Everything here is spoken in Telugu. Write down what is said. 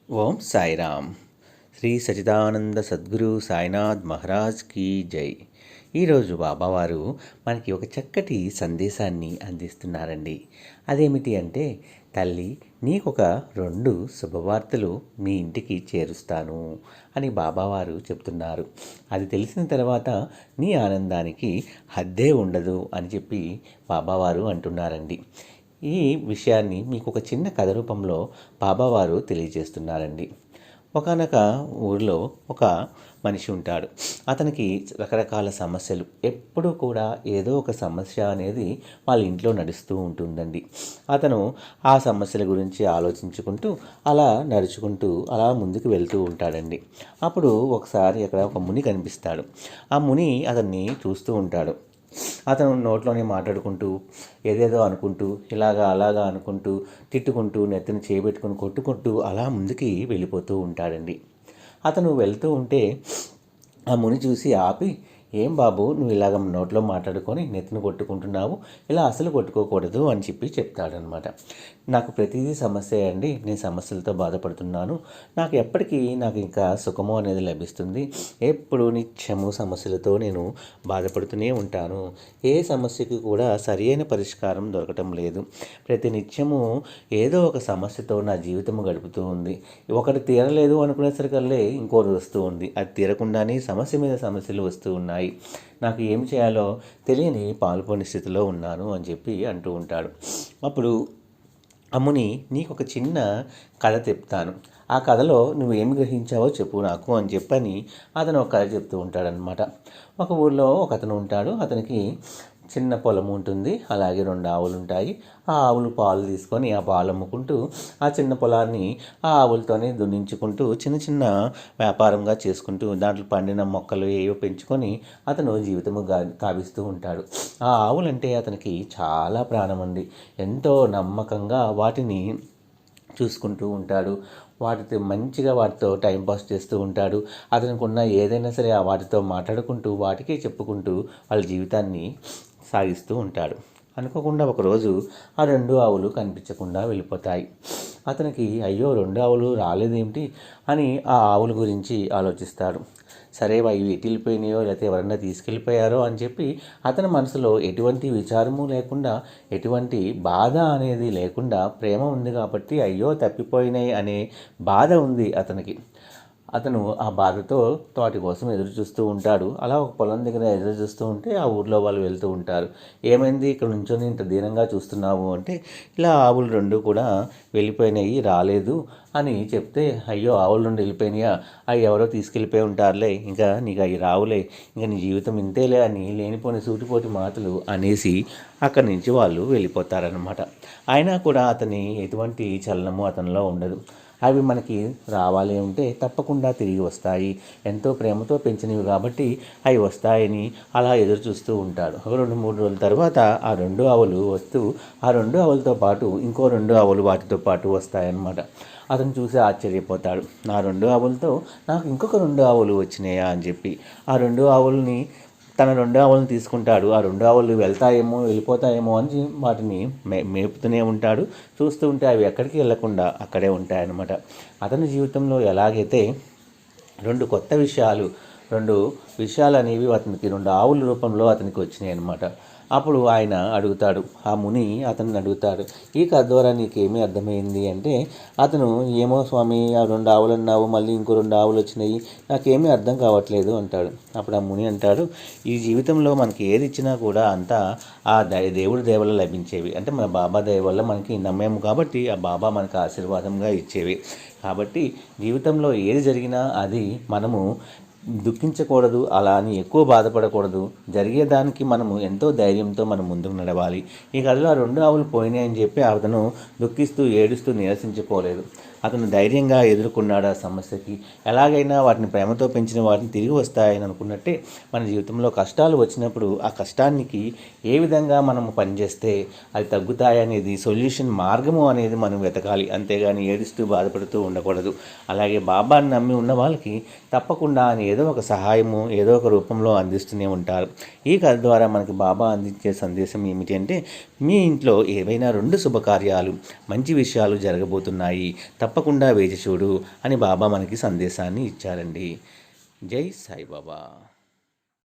ఓం సాయిరామ్. శ్రీ సచిదానంద సద్గురు సాయినాథ్ మహారాజ్ కీ జై. ఈరోజు బాబావారు మనకి ఒక చక్కటి సందేశాన్ని అందిస్తున్నారండి. అదేమిటి అంటే, తల్లి నీకొక 2 శుభవార్తలు మీ ఇంటికి చేరుస్తాను అని బాబావారు చెప్తున్నారు. అది తెలిసిన తర్వాత నీ ఆనందానికి హద్దే ఉండదు అని చెప్పి బాబావారు అంటున్నారండి. ఈ విషయాన్ని మీకు ఒక చిన్న కథ రూపంలో బాబావారు తెలియజేస్తున్నారండి. ఒకానొక ఊరిలో ఒక మనిషి ఉంటాడు. అతనికి రకరకాల సమస్యలు, ఎప్పుడూ కూడా ఏదో ఒక సమస్య అనేది వాళ్ళ ఇంట్లో నడుస్తూ ఉంటుందండి. అతను ఆ సమస్యల గురించి ఆలోచించుకుంటూ అలా నడుచుకుంటూ అలా ముందుకు వెళ్తూ ఉంటాడండి. అప్పుడు ఒకసారి అక్కడ ఒక ముని కనిపిస్తాడు. ఆ ముని అతన్ని చూస్తూ ఉంటాడు. అతను నోట్లోనే మాట్లాడుకుంటూ ఏదేదో అనుకుంటూ ఇలాగా అలాగా అనుకుంటూ తిట్టుకుంటూ నెత్తిన చేయబెట్టుకుని కొట్టుకుంటూ అలా ముందుకి వెళ్ళిపోతూ ఉంటాడండి. అతను వెళ్తూ ఉంటే ఆ ముని చూసి ఆపి, ఏం బాబు నువ్వు ఇలాగ నోట్లో మాట్లాడుకొని నెత్తిన కొట్టుకుంటున్నావు, ఇలా అసలు కొట్టుకోకూడదు అని చెప్పి చెప్తాడనమాట. నాకు ప్రతిదీ సమస్య అండి, నేను సమస్యలతో బాధపడుతున్నాను, నాకు ఇంకా సుఖము అనేది లభిస్తుంది, ఎప్పుడు నిత్యము సమస్యలతో నేను బాధపడుతూనే ఉంటాను, ఏ సమస్యకి కూడా సరియైన పరిష్కారం దొరకటం లేదు, ప్రతి నిత్యము ఏదో ఒక సమస్యతో నా జీవితము గడుపుతూ ఉంది, ఒకటి తీరలేదు అనుకునేసరికల్లే ఇంకోటి వస్తూ ఉంది, అది తీరకుండానే సమస్య మీద సమస్యలు వస్తూ ఉన్నాయి, నాకు ఏం చేయాలో తెలియని పాల్పోని స్థితిలో ఉన్నాను అని చెప్పి అంటూ ఉంటాడు. అప్పుడు అమ్ముని నీకు ఒక చిన్న కథ చెప్తాను, ఆ కథలో నువ్వేమి గ్రహించావో చెప్పు నాకు అని చెప్పని అతను ఒక కథ చెప్తూ ఉంటాడనమాట. ఒక ఊళ్ళో ఒక అతను ఉంటాడు. అతనికి చిన్న పొలం ఉంటుంది, అలాగే 2 ఆవులు ఉంటాయి. ఆ ఆవులు పాలు తీసుకొని ఆ పాలు అమ్ముకుంటూ ఆ చిన్న పొలాన్ని ఆ ఆవులతోనే దున్నించుకుంటూ చిన్న చిన్న వ్యాపారంగా చేసుకుంటూ దాంట్లో పండిన మొక్కలు ఏవో పెంచుకొని అతను జీవితము కావిస్తూ ఉంటాడు. ఆ ఆవులంటే అతనికి చాలా ప్రాణం ఉంది. ఎంతో నమ్మకంగా వాటిని చూసుకుంటూ ఉంటాడు. వాటితో టైంపాస్ చేస్తూ ఉంటాడు. అతనికి ఉన్న ఏదైనా సరే ఆ వాటితో మాట్లాడుకుంటూ వాటికే చెప్పుకుంటూ వాళ్ళ జీవితాన్ని సాగిస్తూ ఉంటాడు. అనుకోకుండా ఒకరోజు ఆ 2 ఆవులు కనిపించకుండా వెళ్ళిపోతాయి. అతనికి అయ్యో 2 ఆవులు రాలేదేమిటి అని ఆ ఆవుల గురించి ఆలోచిస్తాడు. సరే ఇవి ఎటు వెళ్ళిపోయినాయో లేకపోతే ఎవరన్నా తీసుకెళ్ళిపోయారో అని చెప్పి అతని మనసులో ఎటువంటి విచారము లేకుండా, ఎటువంటి బాధ అనేది లేకుండా, ప్రేమ ఉంది కాబట్టి అయ్యో తప్పిపోయినాయి అనే బాధ ఉంది అతనికి. అతను ఆ బాధతో తోటి కోసం ఎదురు చూస్తూ ఉంటాడు. అలా ఒక పొలం దగ్గర ఎదురు చూస్తూ ఉంటే ఆ ఊర్లో వాళ్ళు వెళ్తూ ఉంటారు. ఏమైంది ఇక్కడ నుంచొని ఇంత దీనంగా చూస్తున్నావు అంటే, ఇలా ఆవులు 2 కూడా వెళ్ళిపోయినాయి, రాలేదు అని చెప్తే, అయ్యో ఆవులు 2 వెళ్ళిపోయినాయా, అవి ఎవరో తీసుకెళ్ళిపోయి ఉంటారులే, ఇంకా నీకు అవి రావులే, ఇంకా నీ జీవితం ఇంతేలే అని లేనిపోని సూటిపోటి మాటలు అనేసి అక్కడి నుంచి వాళ్ళు వెళ్ళిపోతారనమాట. అయినా కూడా అతని ఎటువంటి చలనము అతనిలో ఉండదు. అవి మనకి రావాలి ఉంటే తప్పకుండా తిరిగి వస్తాయి, ఎంతో ప్రేమతో పెంచినవి కాబట్టి అవి వస్తాయని అలా ఎదురు చూస్తూ ఉంటాడు. 2-3 రోజుల తర్వాత ఆ 2 ఆవులు వస్తూ ఆ 2 ఆవులతో పాటు ఇంకో 2 ఆవులు వాటితో పాటు వస్తాయన్నమాట. అతను చూసి ఆశ్చర్యపోతాడు. నా 2 ఆవులతో నాకు ఇంకొక 2 ఆవులు వచ్చినాయా అని చెప్పి ఆ 2 ఆవులని తన 2 ఆవులను తీసుకుంటాడు. ఆ 2 ఆవులు వెళ్ళిపోతాయేమో అని వాటిని మేపుతూనే ఉంటాడు. చూస్తూ ఉంటే అవి ఎక్కడికి వెళ్లకుండా అక్కడే ఉంటాయన్నమాట. అతని జీవితంలో ఎలాగైతే 2 కొత్త విషయాలు 2 విషయాలు అనేవి అతనికి 2 ఆవుల రూపంలో అతనికి వచ్చినాయి అన్నమాట. అప్పుడు ఆయన అడుగుతాడు, ఆ ముని అతన్ని అడుగుతాడు, ఈ కథ ద్వారా నీకేమీ అర్థమైంది అంటే, అతను ఏమో స్వామి ఆ 2 ఆవులు అన్నావు, మళ్ళీ ఇంకో 2 ఆవులు వచ్చినాయి, నాకేమీ అర్థం కావట్లేదు అంటాడు. అప్పుడు ఆ ముని అంటాడు, ఈ జీవితంలో మనకి ఏది ఇచ్చినా కూడా అంతా ఆ దేవుడి దయ వల్ల లభించేవి, అంటే మన బాబా దయ వల్ల మనకి నమ్మేము కాబట్టి ఆ బాబా మనకు ఆశీర్వాదంగా ఇచ్చేవి. కాబట్టి జీవితంలో ఏది జరిగినా అది మనము దుఃఖించకూడదు, అలా అని ఎక్కువ బాధపడకూడదు, జరిగేదానికి మనము ఎంతో ధైర్యంతో మనం ముందుకు నడవాలి. ఈ కథలో ఆ 2 ఆవులు పోయినాయని చెప్పి అతను దుఃఖిస్తూ ఏడుస్తూ నిరసించిపోలేదు. అతను ధైర్యంగా ఎదుర్కొన్నాడు ఆ సమస్యకి. ఎలాగైనా వాటిని ప్రేమతో పెంచిన వాటిని తిరిగి వస్తాయని అనుకున్నట్టే మన జీవితంలో కష్టాలు వచ్చినప్పుడు ఆ కష్టానికి ఏ విధంగా మనము పనిచేస్తే అది తగ్గుతాయనేది సొల్యూషన్ మార్గము అనేది మనం వెతకాలి, అంతేగాని ఏడుస్తూ బాధపడుతూ ఉండకూడదు. అలాగే బాబాని నమ్మి ఉన్న వాళ్ళకి తప్పకుండా ఆయన ఏదో ఒక సహాయము ఏదో ఒక రూపంలో అందిస్తూనే ఉంటారు. ఈ కథ ద్వారా మనకి బాబా అందించే సందేశం ఏమిటి అంటే, మీ ఇంట్లో ఏవైనా 2 శుభకార్యాలు మంచి విషయాలు జరగబోతున్నాయి, తప్పకుండా వేచి చూడు అని బాబా మనకి సందేశాన్ని ఇచ్చారండి. జై సాయిబాబా.